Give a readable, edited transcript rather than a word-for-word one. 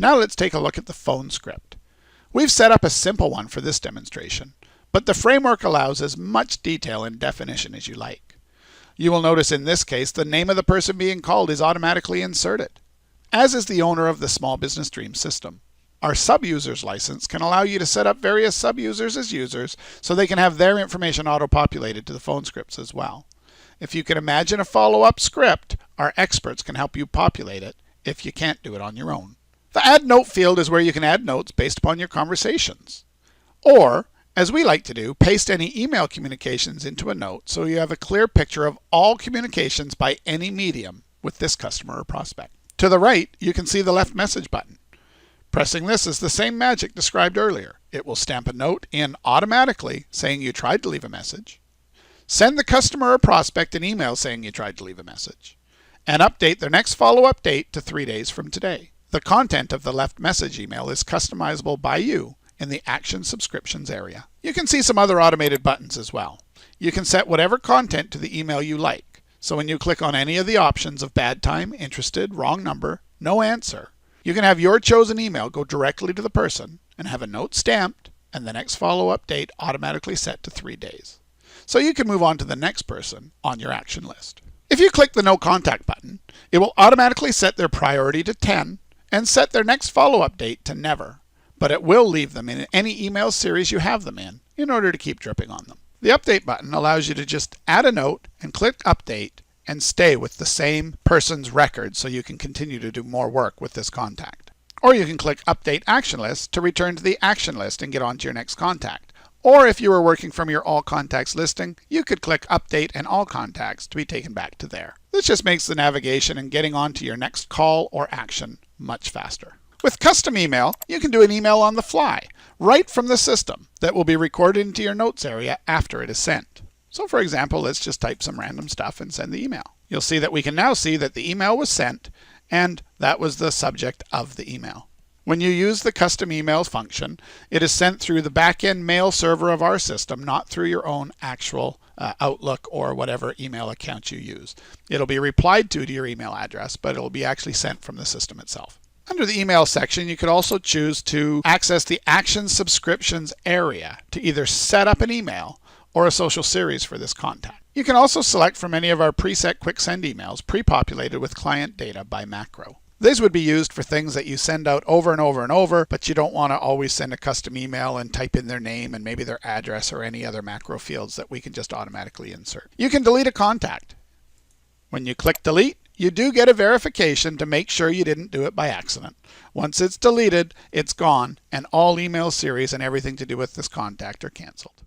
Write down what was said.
Now let's take a look at the phone script. We've set up a simple one for this demonstration, but the framework allows as much detail and definition as you like. You will notice in this case the name of the person being called is automatically inserted, as is the owner of the Small Business Dream system. Our sub-users license can allow you to set up various sub-users as users so they can have their information auto-populated to the phone scripts as well. If you can imagine a follow-up script, our experts can help you populate it if you can't do it on your own. The Add Note field is where you can add notes based upon your conversations. Or, as we like to do, paste any email communications into a note so you have a clear picture of all communications by any medium with this customer or prospect. To the right, you can see the left message button. Pressing this is the same magic described earlier. It will stamp a note in automatically saying you tried to leave a message, send the customer or prospect an email saying you tried to leave a message, and update their next follow-up date to 3 days from today. The content of the left message email is customizable by you in the Action Subscriptions area. You can see some other automated buttons as well. You can set whatever content to the email you like. So when you click on any of the options of bad time, interested, wrong number, no answer, you can have your chosen email go directly to the person and have a note stamped and the next follow-up date automatically set to 3 days. So you can move on to the next person on your action list. If you click the No Contact button, it will automatically set their priority to 10 and set their next follow-up date to never, but it will leave them in any email series you have them in order to keep dripping on them. The Update button allows you to just add a note and click Update and stay with the same person's record so you can continue to do more work with this contact. Or you can click Update Action List to return to the action list and get on to your next contact. Or if you were working from your All Contacts listing, you could click Update and All Contacts to be taken back to there. This just makes the navigation and getting on to your next call or action much faster. With custom email, you can do an email on the fly, right from the system, that will be recorded into your notes area after it is sent. So for example, let's just type some random stuff and send the email. You'll see that we can now see that the email was sent and that was the subject of the email. When you use the custom email function, it is sent through the back-end mail server of our system, not through your own actual Outlook or whatever email account you use. It'll be replied to your email address, but it'll be actually sent from the system itself. Under the email section, you could also choose to access the Action Subscriptions area to either set up an email or a social series for this contact. You can also select from any of our preset quick send emails pre-populated with client data by macro. These would be used for things that you send out over and over and over, but you don't want to always send a custom email and type in their name and maybe their address or any other macro fields that we can just automatically insert. You can delete a contact. When you click delete, you do get a verification to make sure you didn't do it by accident. Once it's deleted, it's gone, and all email series and everything to do with this contact are canceled.